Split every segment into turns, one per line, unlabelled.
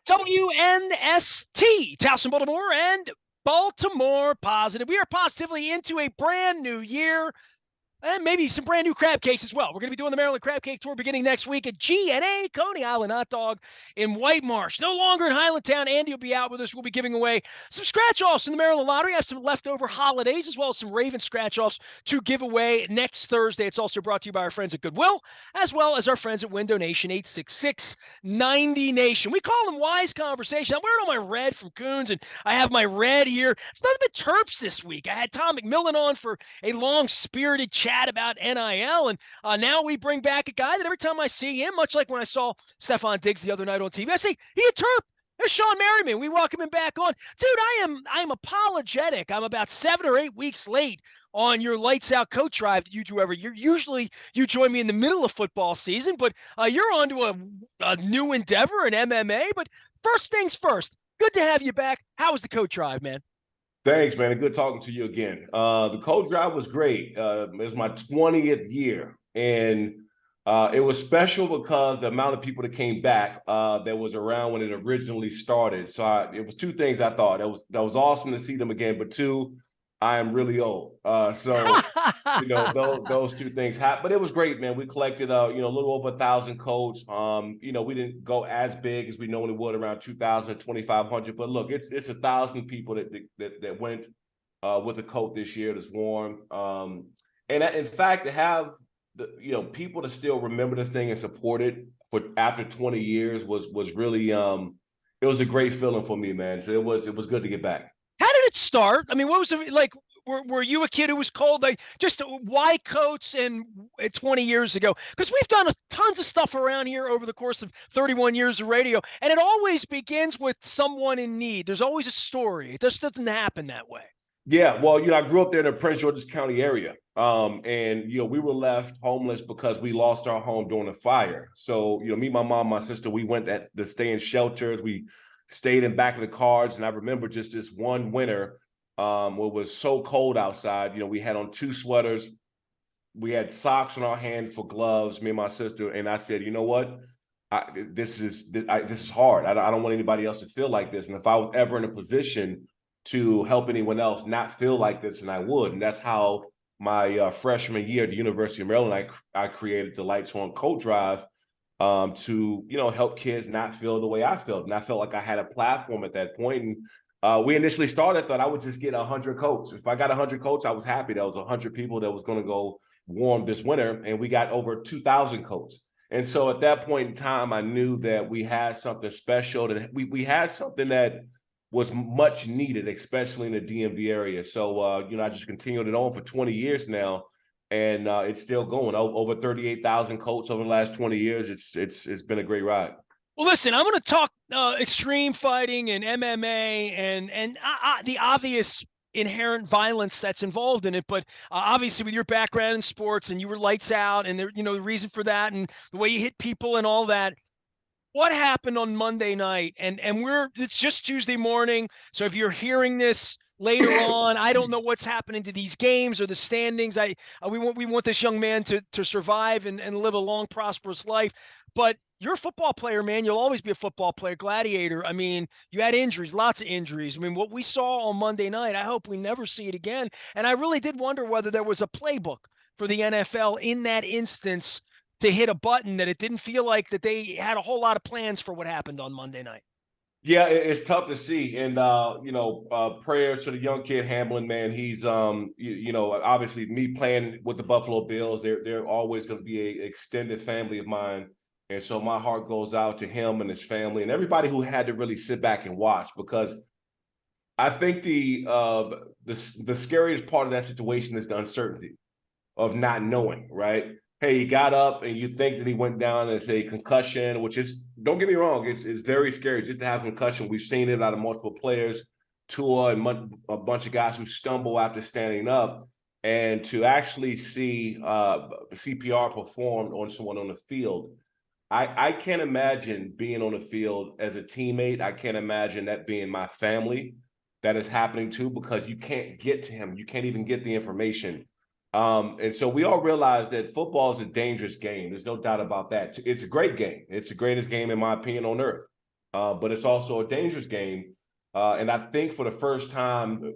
WNST, Towson, Baltimore, and Baltimore Positive. We are positively into a brand new year. And maybe some brand new crab cakes as well. We're going to be doing the Maryland Crab Cake Tour beginning next week at GNA Coney Island Hot Dog in White Marsh. No longer in Highlandtown. Andy will be out with us. We'll be giving away some scratch-offs in the Maryland Lottery. I have some leftover holidays as well as some Raven scratch-offs to give away next Thursday. It's also brought to you by our friends at Goodwill as well as our friends at Window Nation, 866-90-NATION. We call them Wise Conversation. I'm wearing all my red from Coons, and I have my red here. It's nothing but Terps this week. I had Tom McMillan on for a long-spirited chat about NIL, and now we bring back a guy that every time I see him, much like when I saw Stefan Diggs the other night on TV, I say, he a Terp. There's Shawne Merriman. We welcome him back on. Dude, I'm apologetic. I'm about 7 or 8 weeks late on your Lights Out coach drive that you do every year. Usually you join me in the middle of football season, but you're on to a new endeavor in MMA. But first things first, good to have you back. How was the coach drive, man?
Thanks, man. Good talking to you again. The coach drive was great. It was my 20th year, and it was special because the amount of people that came back that was around when it originally started. So it was two things I thought. That was awesome to see them again, but two, I am really old. Those two things happened, but it was great, man. We collected, a little over 1,000 coats. We didn't go as big as we normally would, around 2,000, 2,500. But look, it's 1,000 people that went with the coat this year that's worn. And in fact, to have people to still remember this thing and support it for after 20 years was really it was a great feeling for me, man. So it was good to get back.
How did it start? I mean, what was it like? Were you a kid who was cold? Like, just why coats and 20 years ago? Because we've done tons of stuff around here over the course of 31 years of radio, and it always begins with someone in need. There's always a story. It just doesn't happen that way.
Yeah, well, I grew up there in the Prince George's County area, and we were left homeless because we lost our home during a fire. So me, my mom, my sister, we went to stay in shelters. We stayed in back of the cars, and I remember just this one winter. It was so cold outside. We had on 2 sweaters. We had socks in our hand for gloves, me and my sister. And I said, you know what? This is hard. I don't want anybody else to feel like this. And if I was ever in a position to help anyone else not feel like this, and I would. And that's how my freshman year at the University of Maryland, I created the Lights On Coat Drive to help kids not feel the way I felt. And I felt like I had a platform at that point. And we initially started, thought I would just get 100 coats. If I got 100 coats, I was happy. That was 100 people that was going to go warm this winter, and we got over 2,000 coats. And so at that point in time, I knew that we had something special, that we had something that was much needed, especially in the DMV area. So, I just continued it on for 20 years now, and it's still going. Over 38,000 coats over the last 20 years. It's been a great ride.
Well, listen, I'm going to talk extreme fighting and MMA and the obvious inherent violence that's involved in it. But obviously, with your background in sports and you were lights out, and the reason for that, and the way you hit people and all that. What happened on Monday night? And it's just Tuesday morning. So if you're hearing this later on, I don't know what's happening to these games or the standings. We want this young man to survive and live a long, prosperous life. But you're a football player, man. You'll always be a football player, gladiator. I mean, you had injuries, lots of injuries. I mean, what we saw on Monday night, I hope we never see it again. And I really did wonder whether there was a playbook for the NFL in that instance to hit a button, that it didn't feel like that they had a whole lot of plans for what happened on Monday night.
Yeah, it's tough to see. And, prayers to the young kid Hamlin, man. He's, obviously me playing with the Buffalo Bills, they're always going to be an extended family of mine. And so my heart goes out to him and his family and everybody who had to really sit back and watch, because I think the scariest part of that situation is the uncertainty of not knowing, right? Hey, he got up and you think that he went down and it's a concussion, which is, don't get me wrong, it's very scary just to have a concussion. We've seen it out of multiple players, Tua and a bunch of guys who stumble after standing up. And to actually see CPR performed on someone on the field, I can't imagine being on the field as a teammate. I can't imagine that being my family that is happening to, because you can't get to him. You can't even get the information. And so we all realize that football is a dangerous game. There's no doubt about that. It's a great game. It's the greatest game, in my opinion, on earth. but it's also a dangerous game. And I think for the first time,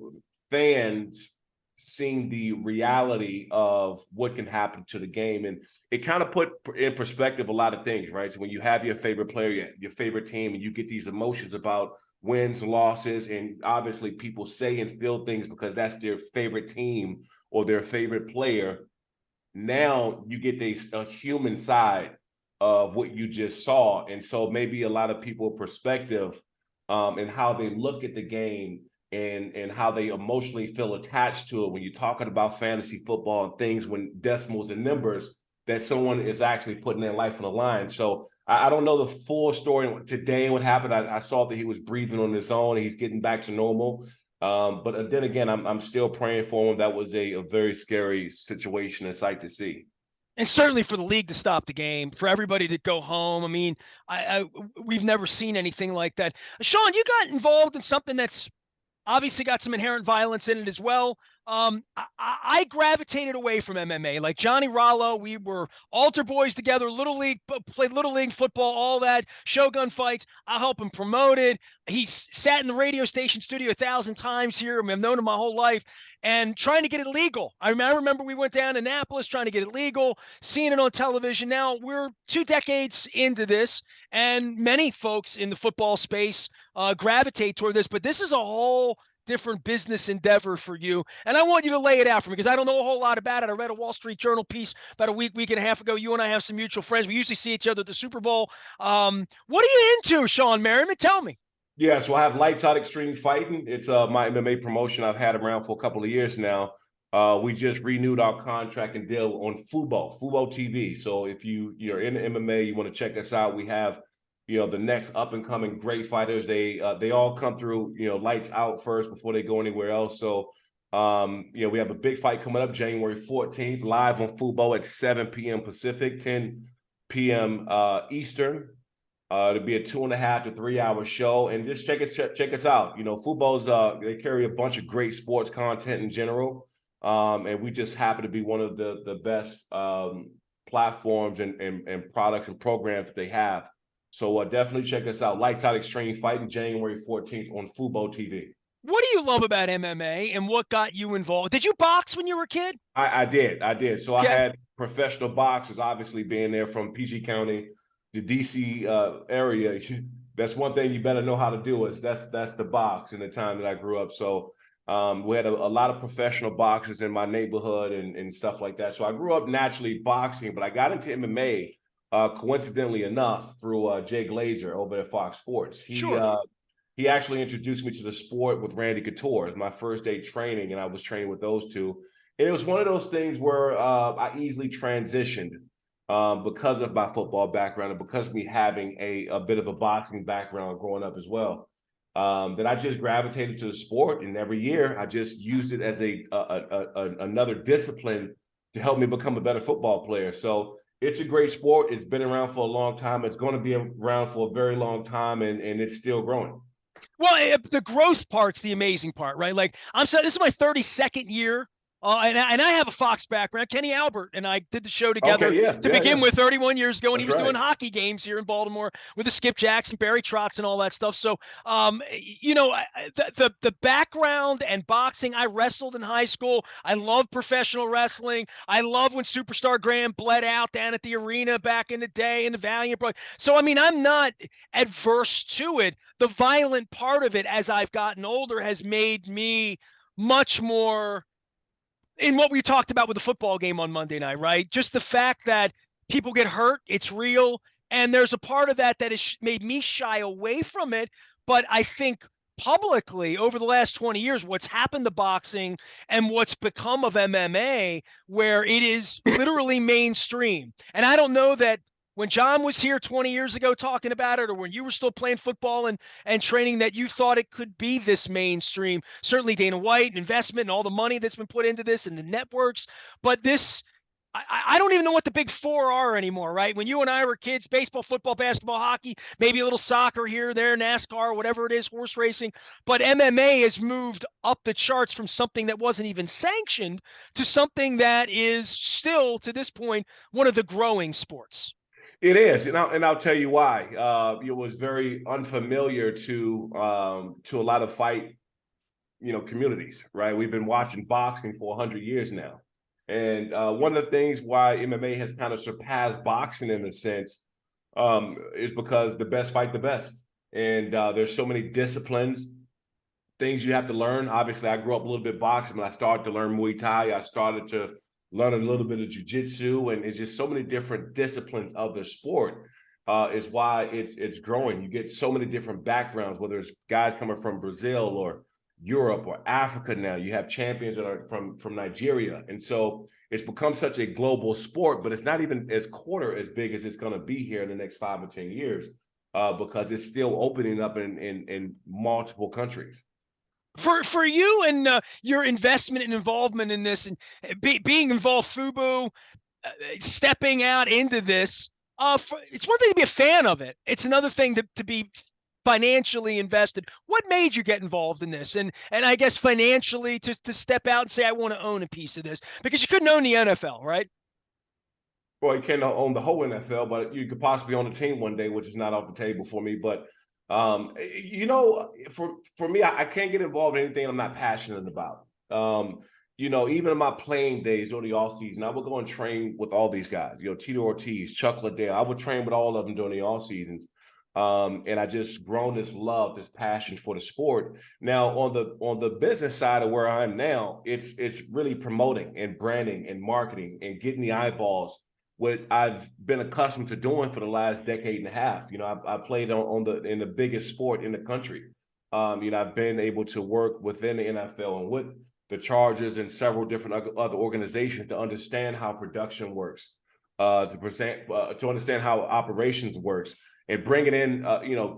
fans seeing the reality of what can happen to the game. And it kind of put in perspective a lot of things, right? So when you have your favorite player, your favorite team, and you get these emotions about wins, losses, and obviously people say and feel things because that's their favorite team or their favorite player. Now you get a human side of what you just saw. And so maybe a lot of people perspective and how they look at the game and how they emotionally feel attached to it when you're talking about fantasy football and things when decimals and numbers that someone is actually putting their life on the line. So I don't know the full story today, what happened. I saw that he was breathing on his own. He's getting back to normal. But then again, I'm still praying for him. That was a very scary situation and sight to see.
And certainly for the league to stop the game, for everybody to go home. I mean, we've never seen anything like that. Shawne, you got involved in something that's obviously got some inherent violence in it as well. I gravitated away from MMA. Like Johnny Rollo, we were altar boys together, little league, played little league football, all that, Shogun fights. I help him promote it. He's sat in the radio station studio 1,000 times here. I mean, I've known him my whole life and trying to get it legal. I remember we went down to Annapolis trying to get it legal, seeing it on television. Now we're 2 decades into this, and many folks in the football space gravitate toward this, but this is a whole different business endeavor for you. And I want you to lay it out for me because I don't know a whole lot about it. I read a Wall Street Journal piece about a week and a half ago. You and I have some mutual friends. We usually see each other at the Super Bowl. What are you into, Shawne Merriman? Tell me.
Yeah, so I have Lights Out Extreme Fighting. It's my MMA promotion I've had around for a couple of years now. We just renewed our contract and deal on FUBO TV. So if you're in MMA, you want to check us out. We have the next up and coming great fighters. They all come through Lights Out first before they go anywhere else. So we have a big fight coming up January 14th live on FUBO at 7 p.m. Pacific, 10 p.m. Eastern. It'll be a 2.5 to 3 hour show, and just check us out. FUBO's they carry a bunch of great sports content in general, and we just happen to be one of the best platforms and products and programs that they have. So definitely check us out. Lights Out Extreme Fighting, January 14th on FUBO TV.
What do you love about MMA and what got you involved? Did you box when you were a kid?
I did. So
Okay.
I had professional boxers, obviously being there from PG County, the DC area. That's one thing you better know how to do is that's the box in the time that I grew up. So we had a lot of professional boxers in my neighborhood and stuff like that. So I grew up naturally boxing, but I got into MMA coincidentally enough through Jay Glazer over at Fox Sports. He actually introduced me to the sport with Randy Couture. It was my first day training, and I was training with those two. And it was one of those things where I easily transitioned because of my football background and because of me having a bit of a boxing background growing up as well. That I just gravitated to the sport, and every year I just used it as another discipline to help me become a better football player. So it's a great sport. It's been around for a long time. It's going to be around for a very long time, and it's still growing.
Well, the growth part's the amazing part, right? Like I'm saying, this is my 32nd year. And I have a Fox background. Kenny Albert and I did the show together to begin with 31 years ago, and he was doing hockey games here in Baltimore with the Skip Jackson, Barry Trotz, and all that stuff. So, the background and boxing, I wrestled in high school. I love professional wrestling. I love when Superstar Graham bled out down at the arena back in the day in the Valiant. So, I mean, I'm not adverse to it. The violent part of it as I've gotten older has made me much more in what we talked about with the football game on Monday night, right? Just the fact that people get hurt, it's real. And there's a part of that has made me shy away from it. But I think publicly over the last 20 years, what's happened to boxing and what's become of MMA, where it is literally mainstream. And I don't know that when John was here 20 years ago talking about it, or when you were still playing football and training, that you thought it could be this mainstream. Certainly Dana White and investment and all the money that's been put into this and the networks. But this, I don't even know what the big four are anymore, right? When you and I were kids, baseball, football, basketball, hockey, maybe a little soccer here, there, NASCAR, whatever it is, horse racing. But MMA has moved up the charts from something that wasn't even sanctioned to something that is still, to this point, one of the growing sports.
It is, and I'll tell you why. It was very unfamiliar to a lot of fight, communities, right? We've been watching boxing for 100 years now, and one of the things why MMA has kind of surpassed boxing in a sense is because the best fight the best, and there's so many disciplines, things you have to learn. Obviously, I grew up a little bit boxing, but I started to learn Muay Thai. I started to learn a little bit of jiu-jitsu, and it's just so many different disciplines of the sport. Is why it's growing. You get so many different backgrounds, whether it's guys coming from Brazil or Europe or Africa. Now you have champions that are from Nigeria, and so it's become such a global sport. But it's not even as quarter as big as it's going to be here in the next 5 or 10 years, because it's still opening up in multiple countries.
For you and your investment and involvement in this, and being involved, FUBO, stepping out into this, it's one thing to be a fan of it. It's another thing to be financially invested. What made you get involved in this? And I guess financially to step out and say, I want to own a piece of this, because you couldn't own the NFL, right?
Well, you can't own the whole NFL, but you could possibly own a team one day, which is not off the table for me. But for me, I can't get involved in anything I'm not passionate about. Even in my playing days during the off season, I would go and train with all these guys. Tito Ortiz, Chuck Liddell. I would train with all of them during the off seasons. And I just grown this love, this passion for the sport. Now, on the business side of where I'm now, it's really promoting and branding and marketing and getting the eyeballs, what I've been accustomed to doing for the last decade and a half. I played in the biggest sport in the country. I've been able to work within the NFL and with the Chargers and several different other organizations to understand how production works, to understand how operations works, and bringing in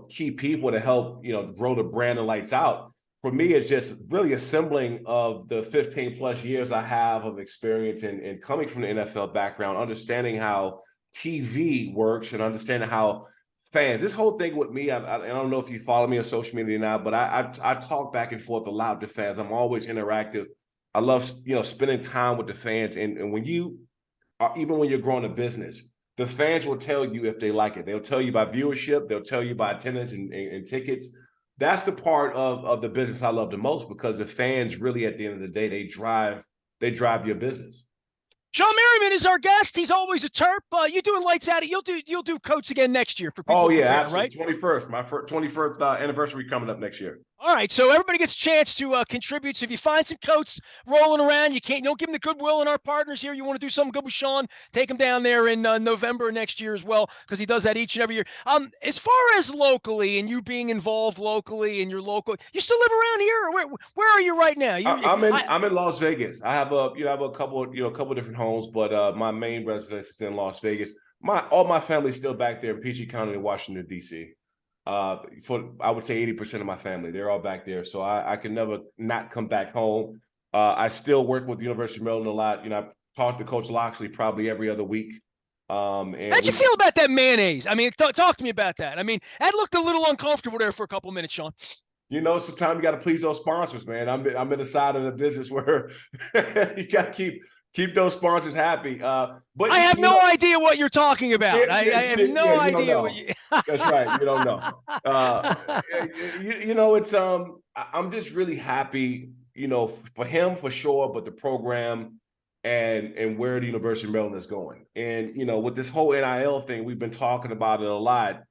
key people to help grow the brand of Lights Out. For me, it's just really assembling of the 15 plus years I have of experience in coming from the NFL background, understanding how TV works and understanding how fans, this whole thing with me, I don't know if you follow me on social media now, but I talk back and forth a lot with the fans. I'm always interactive. I love, spending time with the fans. And when even when you're growing a business, the fans will tell you if they like it. They'll tell you by viewership. They'll tell you by attendance and tickets. That's the part of the business I love the most, because the fans really, at the end of the day, they drive your business.
Shawne Merriman is our guest. He's always a Terp. You doing Lights Out? You'll do Coats again next year for people.
Oh yeah,
compare,
absolutely.
Right?
21st, my 21st anniversary coming up next year.
All right, so everybody gets a chance to contribute. So if you find some Coats rolling around, you don't give them the goodwill and our partners here. You want to do something good with Shawne, take him down there in November next year as well, because he does that each and every year. As far as locally and you being involved locally and you're local, you still live around here, or where are you right now?
I'm in Las Vegas. I have a couple different homes, but my main residence is in Las Vegas. All my family's still back there in Peachey County in Washington, D.C. For I would say 80% of my family, they're all back there. So I can never not come back home. I still work with the University of Maryland a lot. I talk to Coach Loxley probably every other week.
How'd you feel about that mayonnaise? I mean, talk to me about that. I mean, that looked a little uncomfortable there for a couple minutes, Shawne.
Sometimes you got to please those sponsors, man. I'm in the side of the business where you got to keep those sponsors happy. But
I have no idea what you're talking about. I have no idea what you.
That's right. You don't know. It's I'm just really happy, for him for sure, but the program and where the University of Maryland is going. And with this whole NIL thing, we've been talking about it a lot.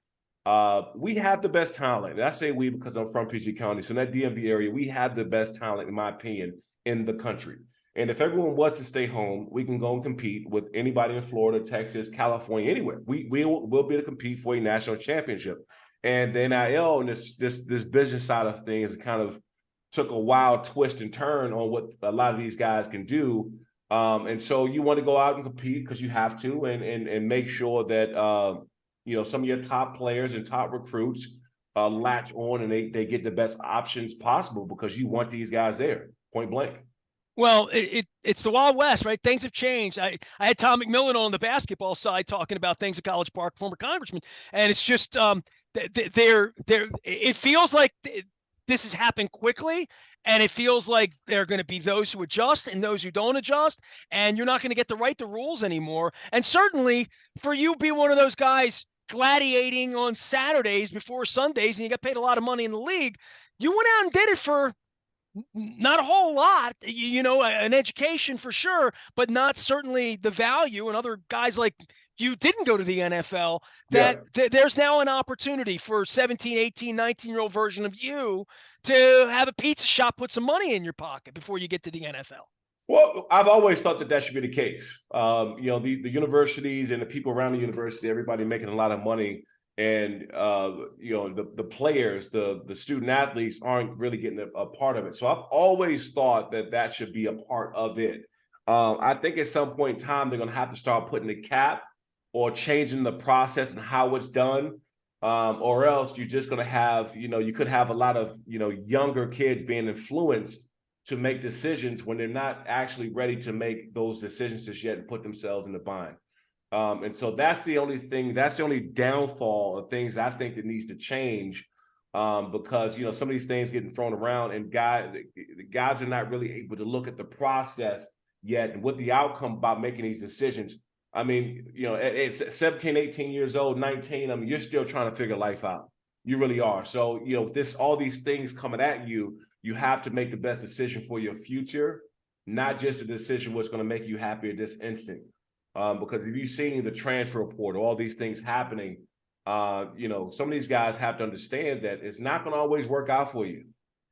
We have the best talent. And I say we because I'm from Peachey County. So in that DMV area, we have the best talent, in my opinion, in the country. And if everyone was to stay home, we can go and compete with anybody in Florida, Texas, California, anywhere. We'll be able to compete for a national championship. And the NIL and this business side of things kind of took a wild twist and turn on what a lot of these guys can do. And so you want to go out and compete because you have to, and make sure that some of your top players and top recruits latch on and they get the best options possible, because you want these guys there, point blank.
Well, it's the Wild West, right? Things have changed. I had Tom McMillan on the basketball side talking about things at College Park, former congressman, and it's just it feels like this has happened quickly, and it feels like there are going to be those who adjust and those who don't adjust, and you're not going to get to write the rules anymore. And certainly for you be one of those guys gladiating on Saturdays before Sundays and you got paid a lot of money in the league, you went out and did it for not a whole lot, you know, an education for sure, but not certainly the value. And other guys like you didn't go to the NFL, that
Yeah.
there's now an opportunity for 17, 18, 19-year-old version of you to have a pizza shop, put some money in your pocket before you get to the NFL.
Well, I've always thought that that should be the case. You know, the universities and the people around the university, everybody making a lot of money, and you know, the players, the student athletes aren't really getting a part of it. So I've always thought that that should be a part of it. I think at some point in time they're going to have to start putting a cap or changing the process and how it's done. Or else you're just going to have, you know, you could have a lot of, you know, younger kids being influenced to make decisions when they're not actually ready to make those decisions just yet and put themselves in the bind. And so that's the only thing, that's the only downfall of things I think that needs to change, because, you know, some of these things getting thrown around and the guys are not really able to look at the process yet and what the outcome about making these decisions. I mean, you know, at 17, 18 years old, 19, I mean, you're still trying to figure life out. You really are. So, you know, all these things coming at you, you have to make the best decision for your future, not just a decision what's going to make you happy at this instant. Because if you've seen the transfer portal, all these things happening, you know, some of these guys have to understand that it's not going to always work out for you.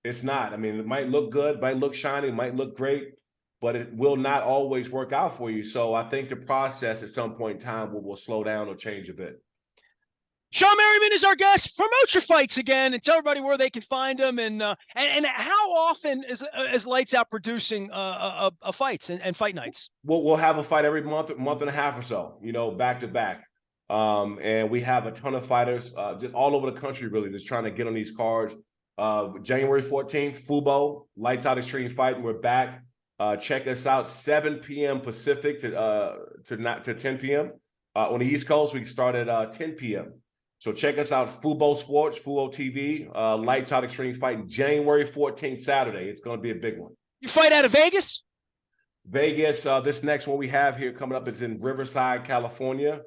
It's not. I mean, it might look good, might look shiny, might look great, but it will not always work out for you. So I think the process at some point in time will slow down or change a bit.
Shawne Merriman is our guest. Promote your fights again and tell everybody where they can find them. And how often is Lights Out producing fights and fight nights?
We'll have a fight every month and a half or so, you know, back to back. And we have a ton of fighters just all over the country, really, just trying to get on these cards. January 14th, FUBO, Lights Out Extreme Fighting. We're back. Check us out, 7 p.m. Pacific to 10 p.m. On the East Coast, we start at 10 p.m. So check us out, FUBO Sports, FUBO TV, Lights Out Extreme Fighting, January 14th, Saturday. It's going to be a big one.
You fight out of Vegas?
Vegas, this next one we have here coming up is in Riverside, California.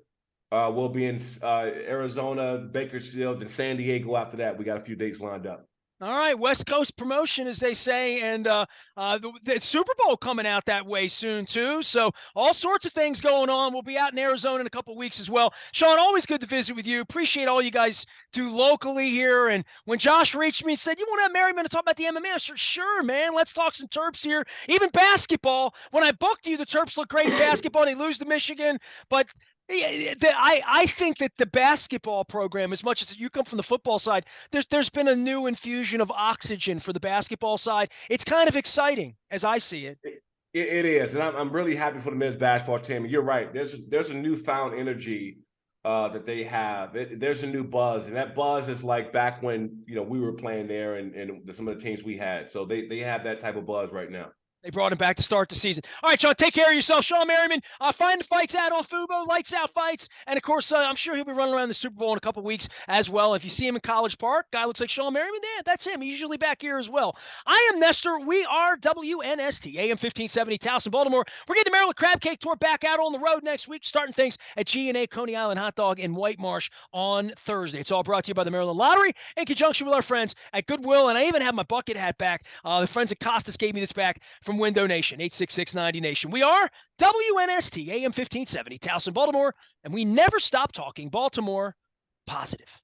We'll be in Arizona, Bakersfield, and San Diego after that. We got a few dates lined up.
All right, West Coast promotion, as they say, and the Super Bowl coming out that way soon, too. So all sorts of things going on. We'll be out in Arizona in a couple of weeks as well. Shawne, always good to visit with you. Appreciate all you guys do locally here. And when Josh reached me and said, you want to have Merriman to talk about the MMA? I said, sure, man. Let's talk some Terps here. Even basketball. When I booked you, the Terps look great in basketball. They lose to Michigan, but I think that the basketball program, as much as you come from the football side, there's been a new infusion of oxygen for the basketball side. It's kind of exciting as I see it.
It is, and I'm really happy for the men's basketball team. You're right. There's a newfound energy that they have. There's a new buzz, and that buzz is like back when, you know, we were playing there and some of the teams we had. So they have that type of buzz right now.
They brought him back to start the season. All right, Shawne, take care of yourself. Shawne Merriman, find the fights out on FUBO, Lights Out Fights. And, of course, I'm sure he'll be running around the Super Bowl in a couple weeks as well. If you see him in College Park, guy looks like Shawne Merriman, yeah, that's him. He's usually back here as well. I am Nestor. We are WNST, AM 1570, Towson, Baltimore. We're getting the Maryland Crab Cake Tour back out on the road next week, starting things at G&A Coney Island Hot Dog in White Marsh on Thursday. It's all brought to you by the Maryland Lottery in conjunction with our friends at Goodwill. And I even have my bucket hat back. The friends at Costas gave me this back from Window Nation. 866-90 Nation. We are WNST, AM 1570, Towson, Baltimore, and we never stop talking Baltimore positive.